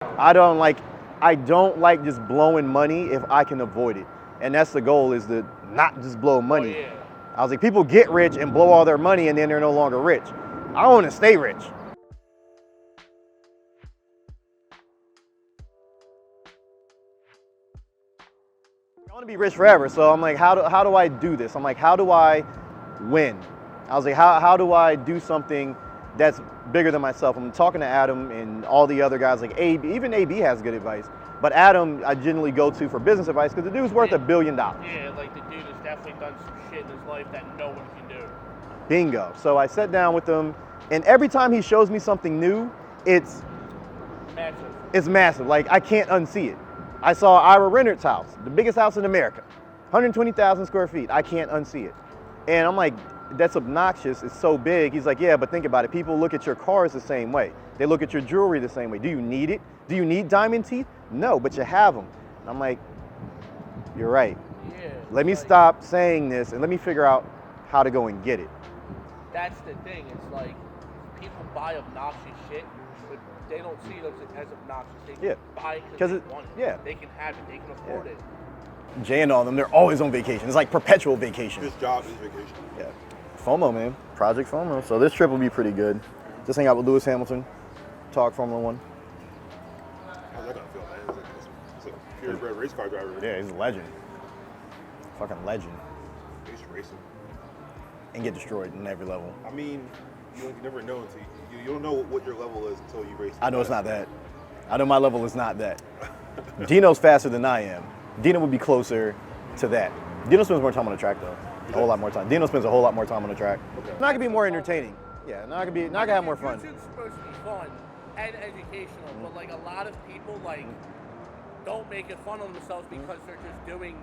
I don't like just blowing money if I can avoid it. And that's the goal, is to not just blow money. Oh, yeah. I was like, people get rich and blow all their money and then they're no longer rich. I want to stay rich. I want to be rich forever. So I'm like, how do I do this? I'm like, how do I win? I was like, how do I do something that's bigger than myself? I'm talking to Adam and all the other guys, like AB, even AB has good advice. But Adam, I generally go to for business advice because the dude's worth $1 billion. Yeah, like the dude has definitely done some shit in his life that no one can do. Bingo. So I sat down with him, and every time he shows me something new, it's Massive. It's massive. Like, I can't unsee it. I saw 𝗬𝗙𝗟𝗟𝗡𝗏's house, the biggest house in America, 120,000 square feet. I can't unsee it. And I'm like, that's obnoxious. It's so big. He's like, yeah, but think about it. People look at your cars the same way. They look at your jewelry the same way. Do you need it? Do you need diamond teeth? No, but you have them. And I'm like, you're right. Yeah. Let me stop saying this and let me figure out how to go and get it. That's the thing. It's like people buy obnoxious shit, but they don't see it as obnoxious. They buy it because they want it. Yeah. They can have it. They can afford it. Jay and all them, they're always on vacation. It's like perpetual vacation. This job is vacation. Yeah. FOMO, man. Project FOMO. So this trip will be pretty good. Just hang out with Lewis Hamilton, talk Formula One. How's that gonna feel, man? He's a purebred race car driver. Yeah, he's a legend. Fucking legend. He's racing. And get destroyed in every level. I mean, you never know until you don't know what your level is until you race. I know it's not that. I know my level is not that. Dino's faster than I am. Dino would be closer to that. Dino spends more time on the track though. A whole lot more time. Dino spends a whole lot more time on the track. Okay. Not gonna be more entertaining. Yeah, not gonna have more fun. YouTube's supposed to be fun and educational, but like a lot of people like don't make it fun of themselves because they're just doing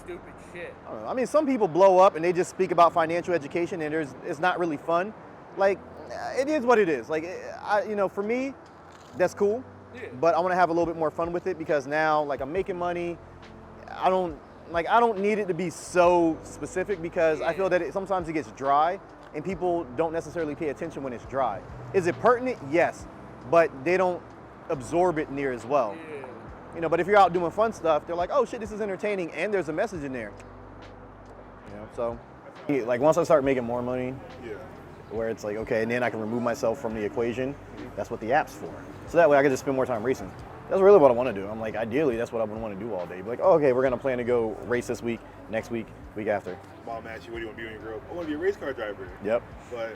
stupid shit. I don't know. I mean, some people blow up and they just speak about financial education and it's not really fun. Like, it is what it is. Like, for me, that's cool. Yeah. But I want to have a little bit more fun with it because now, like, I'm making money. I don't need it to be so specific because I feel that sometimes it gets dry and people don't necessarily pay attention when it's dry. Is it pertinent? Yes, but they don't absorb it near as well. Yeah. But if you're out doing fun stuff, they're like, oh shit, this is entertaining and there's a message in there. So like once I start making more money, where it's like, okay, and then I can remove myself from the equation, that's what the app's for. So that way I can just spend more time racing. That's really what I want to do. I'm like, ideally, that's what I would want to do all day. Be like, oh, okay, we're going to plan to go race this week, next week, week after. Mom asked you, what do you want to be when you grow up? I want to be a race car driver. Yep. But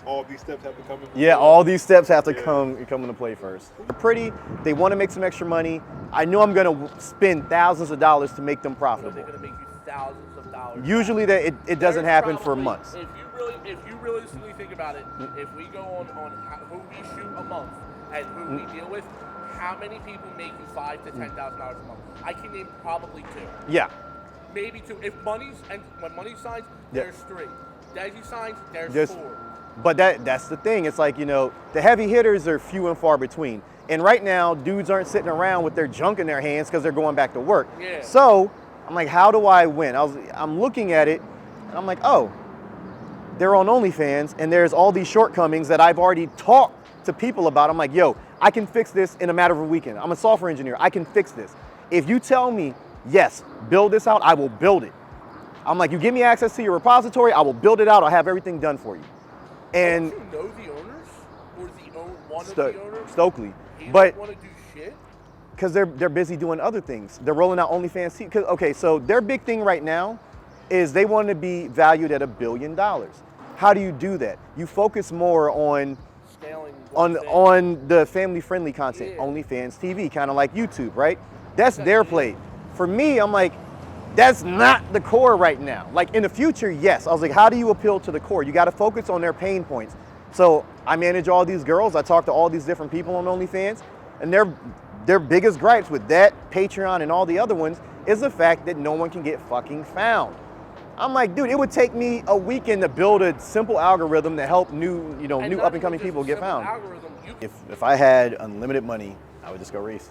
all these steps have to come into play. All these steps have to come into play first. They're pretty, they want to make some extra money. I know I'm going to spend thousands of dollars to make them profitable. They're going to make you thousands of dollars. Usually it doesn't happen for months. If you realistically think about it, if we go on who we shoot a month and who we deal with, how many people make you $5,000 to $10,000 a month? I can name probably 2. Yeah. Maybe 2. When money signs, there's 3. Desi signs, there's 4. But that's the thing. It's like, the heavy hitters are few and far between. And right now, dudes aren't sitting around with their junk in their hands because they're going back to work. Yeah. So I'm like, how do I win? I'm looking at it and I'm like, oh, they're on OnlyFans and there's all these shortcomings that I've already talked to people about. I'm like, yo, I can fix this in a matter of a weekend. I'm a software engineer. I can fix this. If you tell me, yes, build this out, I will build it. I'm like, you give me access to your repository, I will build it out. I'll have everything done for you. And don't you know the owners? Or one of the owners? Stokely. He but don't want to do shit? Because they're busy doing other things. They're rolling out OnlyFans. Okay, so their big thing right now is they want to be valued at $1 billion. How do you do that? You focus more on scaling on the family-friendly content, OnlyFans TV, kind of like YouTube, right? That's their play. For me, I'm like, that's not the core right now. Like in the future, yes. I was like, how do you appeal to the core? You got to focus on their pain points. So I manage all these girls. I talk to all these different people on OnlyFans, and their biggest gripes with that, Patreon, and all the other ones is the fact that no one can get fucking found. I'm like, dude, it would take me a weekend to build a simple algorithm to help new up and coming people get found. If I had unlimited money, I would just go race.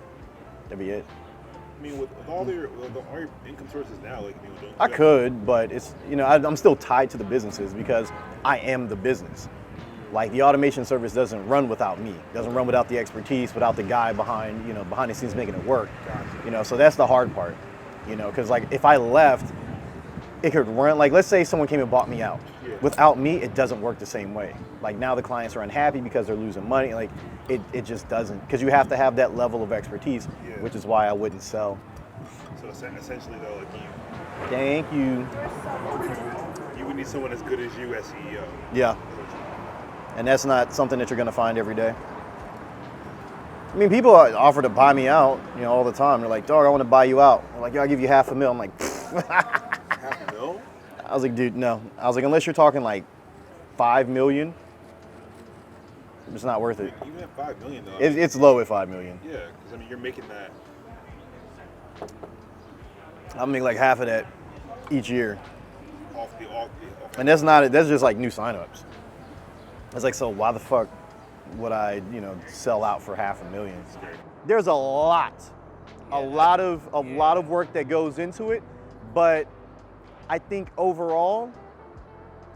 That'd be it. I mean, with all your income sources now, I could, but it's I'm still tied to the businesses because I am the business. Like the automation service doesn't run without me. It doesn't run without the expertise, without the guy behind, behind the scenes making it work. So that's the hard part, because like if I left, it could run, like let's say someone came and bought me out. Without me, it doesn't work the same way. Like now the clients are unhappy because they're losing money. Like it just doesn't, because you have to have that level of expertise, which is why I wouldn't sell. So essentially though, like Thank you. you would need someone as good as you as CEO. Yeah. And that's not something that you're gonna find every day. I mean, people offer to buy me out, all the time. They're like, dog, I want to buy you out. They're like, yo, I'll give you $500,000. I'm like, $500,000? I was like, dude, no. I was like, unless you're talking like 5 million, it's not worth it. Even at 5 million though. It's low at 5 million. Yeah, because I mean, you're making that. I make like half of that each year. Off. And that's just like new signups. It's like, so why the fuck would I, sell out for $500,000? There's a lot of work that goes into it, but I think overall,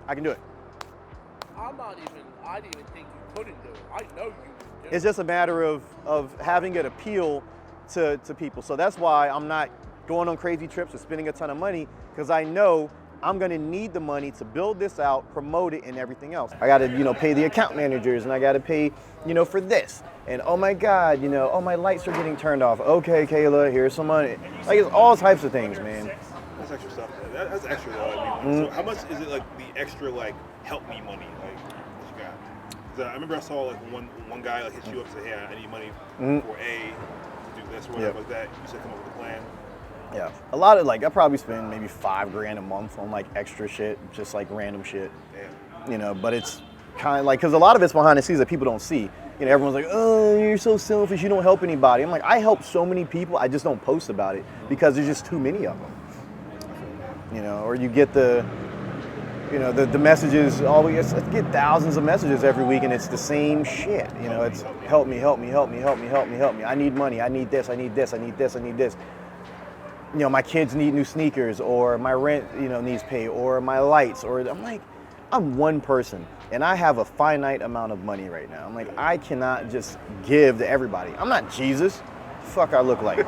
I can do it. I didn't even think you couldn't do it. I know you can do it. It's just a matter of having it appeal to people. So that's why I'm not going on crazy trips or spending a ton of money, because I know I'm gonna need the money to build this out, promote it, and everything else. I gotta, pay the account managers, and I gotta pay, for this. And oh my God, oh, my lights are getting turned off. Okay, Kayla, here's some money. Like, it's all types of things, man. That's extra stuff. That's extra though. I mean, so how much is it like the extra like help me money like that you got? 'Cause I remember I saw like one guy like hit you up and say, hey, I need money for A, to do this or whatever like that. You said come up with a plan. Yeah, a lot of I probably spend maybe $5,000 a month on like extra shit, just like random shit. Damn. But it's kind of like, because a lot of it's behind the scenes that people don't see. Everyone's like, oh, you're so selfish, you don't help anybody. I'm like, I help so many people, I just don't post about it because there's just too many of them. Or you get the messages, always get thousands of messages every week, and it's the same shit. It's help me. I need money, I need this, I need this, I need this, I need this. My kids need new sneakers, or my rent, needs paid, or my lights, or I'm like, I'm one person, and I have a finite amount of money right now. I'm like, I cannot just give to everybody. I'm not Jesus. Fuck, I look like.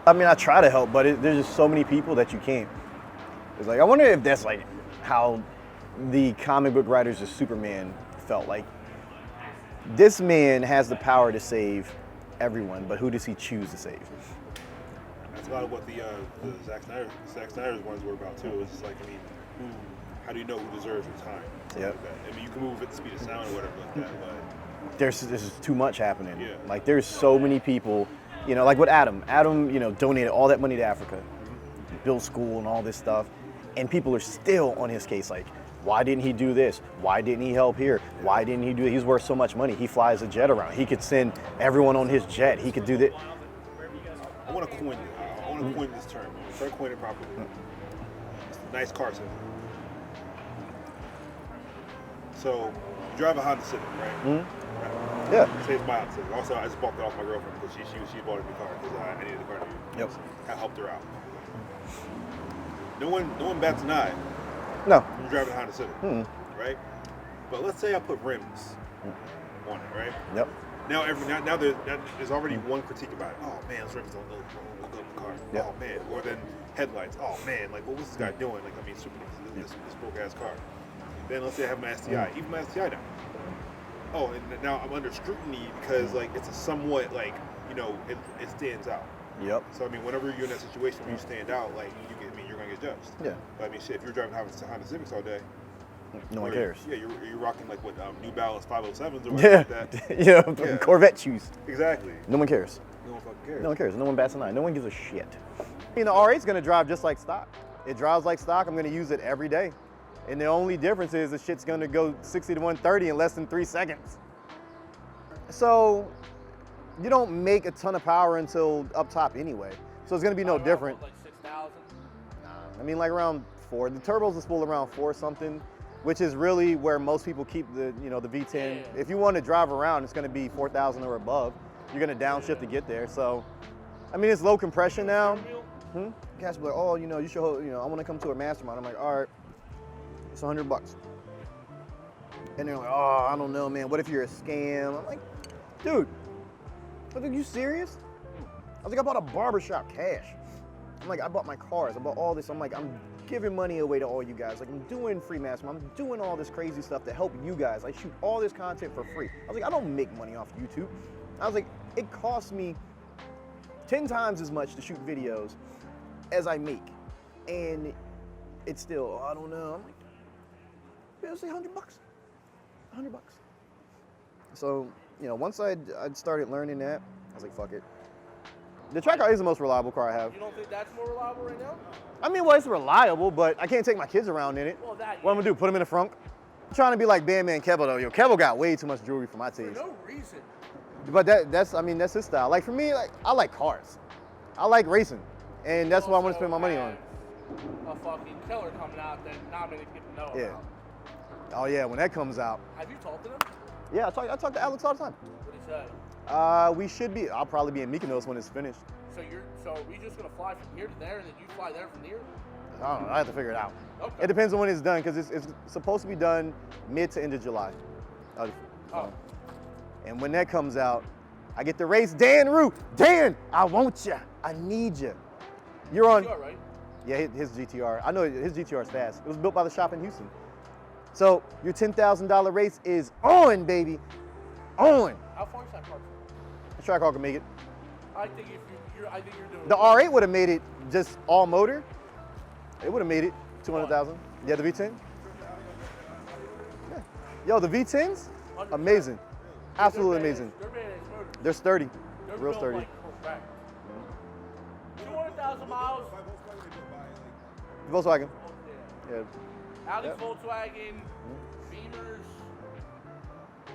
I mean, I try to help, but there's just so many people that you can't. It's like, I wonder if that's like how the comic book writers of Superman felt. Like, this man has the power to save everyone, but who does he choose to save? That's a lot of what the Zack Snyder's ones were about too. It's just like, I mean, how do you know who deserves your time? Yeah. Like that. I mean, you can move at the speed of sound or whatever like that, but There's too much happening. Yeah. Like, there's so many people, like with Adam. Adam, donated all that money to Africa, built school and all this stuff, and people are still on his case. Like, why didn't he do this? Why didn't he help here? Why didn't he do it? He's worth so much money. He flies a jet around. He could send everyone on his jet. He could do that. I want to coin this term. Try to coin it properly. It's a nice car symbol. So, you drive a Honda Civic, right? Right. Yeah. Say it's my Honda Civic. Also, I just bought that off my girlfriend because she bought a new car because I needed a car to use. Yep. I helped her out. No one bats an eye. No. When you're driving a Honda Civic, right? But let's say I put rims on it, right? Yep. Now there's already one critique about it. Oh man, those rims don't look good in the car. Yep. Oh man. Or then headlights. Oh man, like what was this guy doing? Like, I mean, this broke ass car. Then let's say I have my STI, even my STI now. Oh, and now I'm under scrutiny because like it's a somewhat like it stands out. Yep. So I mean, whenever you're in that situation where you stand out, like you're gonna get judged. Yeah. But I mean, shit, if you're driving Honda Civics all day, no one cares. Yeah, you're rocking like what New Balance 507s or whatever like that. Yeah. Corvette shoes. Exactly. No one cares. No one fucking cares. No one cares. No one bats an eye. No one gives a shit. The R8's gonna drive just like stock. It drives like stock. I'm gonna use it every day. And the only difference is the shit's gonna go 60 to 130 in less than 3 seconds. So you don't make a ton of power until up top anyway. So it's gonna be no different. Like 6,000? Nah, I mean like around 4. The turbos are spooled around 4 something, which is really where most people keep the the V10. Yeah. If you want to drive around, it's gonna be 4,000 or above. You're gonna downshift to get there. So, I mean, it's low compression now. Guys be like, oh, you should, I want to come to a mastermind. I'm like, all right, it's $100. And they're like, oh, I don't know, man. What if you're a scam? I'm like, dude, are you serious? I was like, I bought a barbershop cash. I'm like, I bought my cars. I bought all this. I'm like, I'm giving money away to all you guys. Like, I'm doing free master. I'm doing all this crazy stuff to help you guys. I shoot all this content for free. I was like, I don't make money off YouTube. I was like, it costs me 10 times as much to shoot videos as I make. And it's still, I don't know. I'm like, let's say $100. $100. So, you know, once I'd started learning that, I was like, fuck it. The track car is the most reliable car I have. You don't think that's more reliable right now? I mean, well, it's reliable, but I can't take my kids around in it. Well, that, what I'm gonna do, put them in the front? I'm trying to be like Bandman 𝗑𝗘 though. Yo, 𝗑𝗘 got way too much jewelry for my taste. For no reason. But that's his style. Like for me, like I like cars. I like racing. And that's what I want to spend my money on. A fucking killer coming out that not many people know about. Oh yeah, when that comes out. Have you talked to them? Yeah, I talk to Alex all the time. What did he say? We should be. I'll probably be in Mykonos when it's finished. So are we just gonna fly from here to there, and then you fly there from here? I don't know. I have to figure it out. Okay. It depends on when it's done, because it's supposed to be done mid to end of July. Oh. And when that comes out, I get to race Dan Rue. Dan, I want you. I need you. You're on. GTR, right? Yeah, his GTR. I know his GTR is fast. It was built by the shop in Houston. So your $10,000 race is on, baby. On. How far is that car? The track car can make it. I think you're doing. The R8 would have made it just all motor. It would have made it 200,000. Yeah, the V10. Yeah. Yo, the V10s, amazing, absolutely amazing. They're sturdy, real sturdy. Like 200,000 miles. Volkswagen. Yeah. Audi, Yep. Volkswagen, Beamers.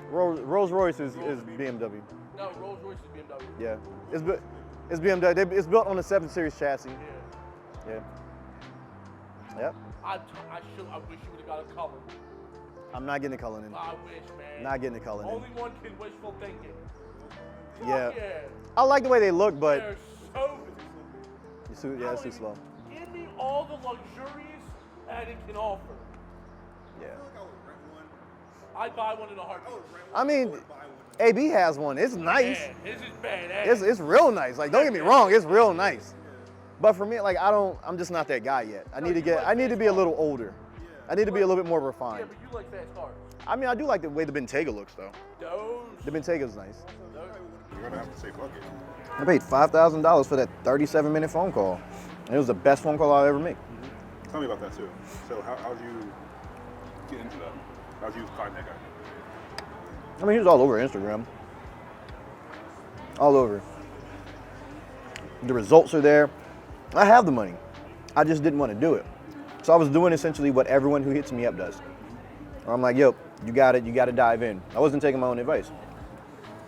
Rolls Royce is BMW. No, Rolls Royce is BMW. Yeah, it's BMW. It's built on the 7 Series chassis. Yeah. Yeah. Yep. I wish you would have got a color. I'm not getting the color in. I wish, man. Not getting the color in. Only one can wishful thinking. Yeah. Fuck yeah. I like the way they look, but They're so. it's too slow. Give me all the luxuries that it can offer. Yeah. I'd buy one in a heartbeat. I mean, AB has one. It's nice. Man, this is badass. It's real nice. Like, don't get me wrong, it's real nice. But for me, like, I'm just not that guy yet. I need to be a little older. I need to be a little bit more Yeah, refined. but you like fast cars. I mean, I do like the way the Bentayga looks, though. Those. The Bentayga's nice. You're gonna have to say fuck it. I paid $5,000 for that 37-minute phone call. And it was the best phone call I'll ever make. Tell me about that too. So how'd you get into that? How'd you find that guy? I mean, he was all over Instagram. All over. The results are there. I have the money. I just didn't want to do it. So I was doing essentially what everyone who hits me up does. I'm like, yo, you got to dive in. I wasn't taking my own advice.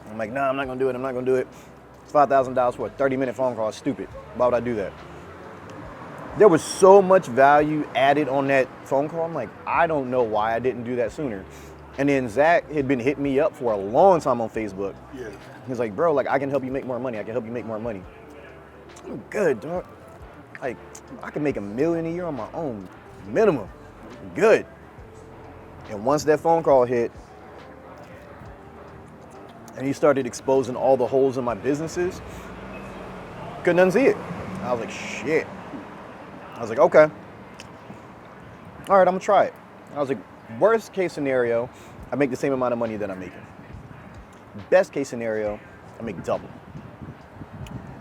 I'm like, nah, I'm not going to do it. I'm not going to do it. It's $5,000 for a 30-minute phone call. It's stupid. Why would I do that? There was so much value added on that phone call. I'm like, I don't know why I didn't do that sooner. And then Zach had been hitting me up for a long time on Facebook. Yeah. He's like, bro, like, I can help you make more money. I can help you make more money. I'm good, dog. Like, I can make $1 million a year on my own, minimum. Good. And once that phone call hit, and he started exposing all the holes in my businesses, couldn't unsee it. I was like, shit. I was like, okay. All right, I'm gonna try it. I was like, worst case scenario, I make the same amount of money that I'm making. Best case scenario, I make double.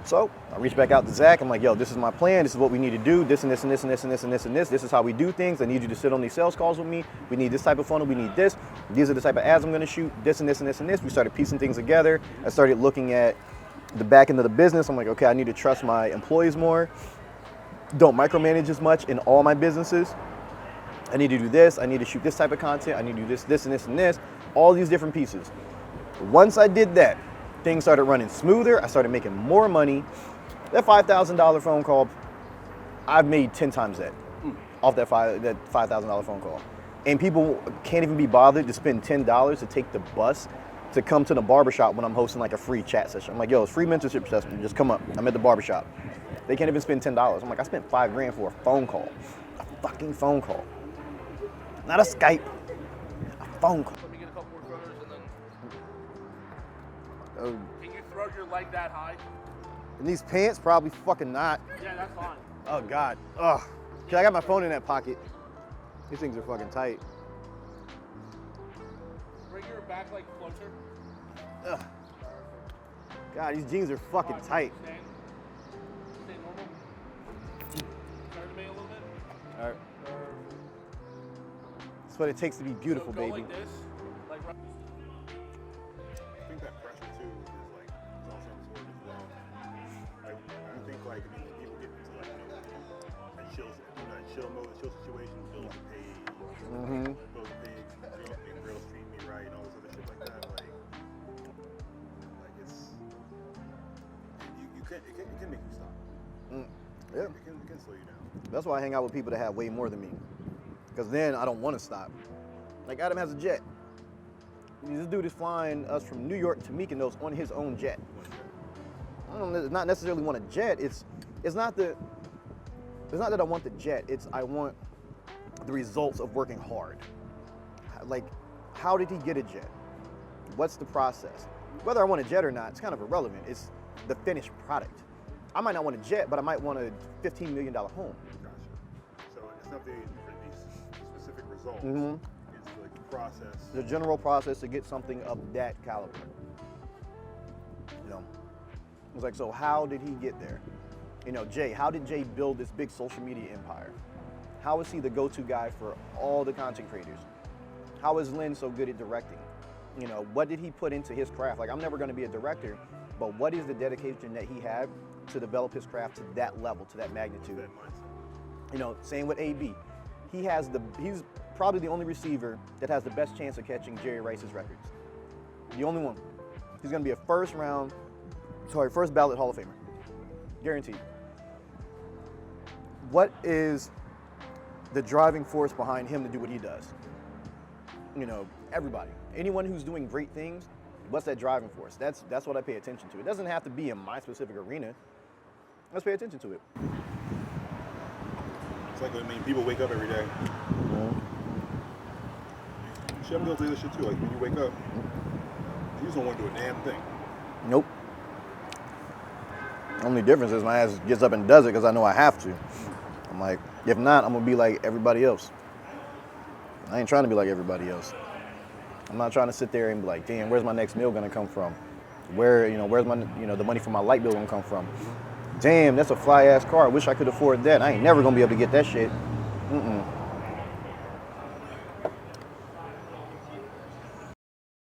So I reached back out to Zach. I'm like, yo, this is my plan. This is what we need to do. This and this and this and this and this and this and this. This is how we do things. I need you to sit on these sales calls with me. We need this type of funnel. We need this. These are the type of ads I'm going to shoot. This and this and this and this. We started piecing things together. I started looking at the back end of the business. I'm like, okay, I need to trust my employees more. Don't micromanage as much in all my businesses. I need to do this. I need to shoot this type of content. I need to do this, this, and this, and this. All these different pieces. Once I did that, things started running smoother. I started making more money. That $5,000 phone call, I've made 10 times that off that $5,000 phone call. And people can't even be bothered to spend $10 to take the bus to come to the barbershop when I'm hosting like a free chat session. I'm like, yo, it's free mentorship session. Just come up. I'm at the barbershop. They can't even spend $10. I'm like, I spent $5,000 for a phone call. A fucking phone call. Not a Skype. A phone call. Let me get a couple more photos and then. Oh, Can you throw your leg that high? and these pants probably fucking not. Yeah, that's fine. Oh God. Ugh. Okay, I got my phone in that pocket. These things are fucking tight. Bring your back leg closer. Ugh. God, these jeans are fucking tight. Stand. Stay normal. Turn to me a little bit. All right. That's what it takes to be beautiful, So go baby. like this. Like right. I think that pressure too is like it's also sort of wrong. I think like people get into like that chill mode, the chill situation, bills are paid, bills are paid, girls treat me right, and all this other shit like that. Like it's it can make you stop. Yeah. It can slow you down. That's why I hang out with people that have way more than me. Because then I don't want to stop. Like Adam has a jet. This dude is flying us from New York to Mykonos on his own jet. I don't not necessarily want a jet. It's not that I want the jet. It's I want the results of working hard. Like, how did he get a jet? What's the process? Whether I want a jet or not, it's kind of irrelevant. It's the finished product. I might not want a jet, but I might want a $15 million home. Gotcha. So it's not the specific results. It's like the process. The general process to get something of that caliber. You know, it's like, so how did he get there? You know, Jay, how did Jay build this big social media empire? How is he the go-to guy for all the content creators? How is Lynn so good at directing? You know, what did he put into his craft? Like, I'm never gonna be a director, but what is the dedication that he had to develop his craft to that level, to that magnitude? That mindset. You know, same with AB. He's probably the only receiver that has the best chance of catching Jerry Rice's records. The only one. He's gonna be a first ballot Hall of Famer. Guaranteed. What is the driving force behind him to do what he does? You know, everybody. Anyone who's doing great things, what's that driving force? That's what I pay attention to. It doesn't have to be in my specific arena. Let's pay attention to it. It's like, I mean, people wake up every day. Shit, I'm guilty of this shit too. Like, when you wake up, you just don't want to do a damn thing. Nope. Only difference is my ass gets up and does it because I know I have to. I'm like, if not, I'm gonna be like everybody else. I ain't trying to be like everybody else. I'm not trying to sit there and be like, damn, where's my next meal gonna come from? Where's my, the money for my light bill gonna come from? Damn, that's a fly ass car. I wish I could afford that. I ain't never gonna be able to get that shit.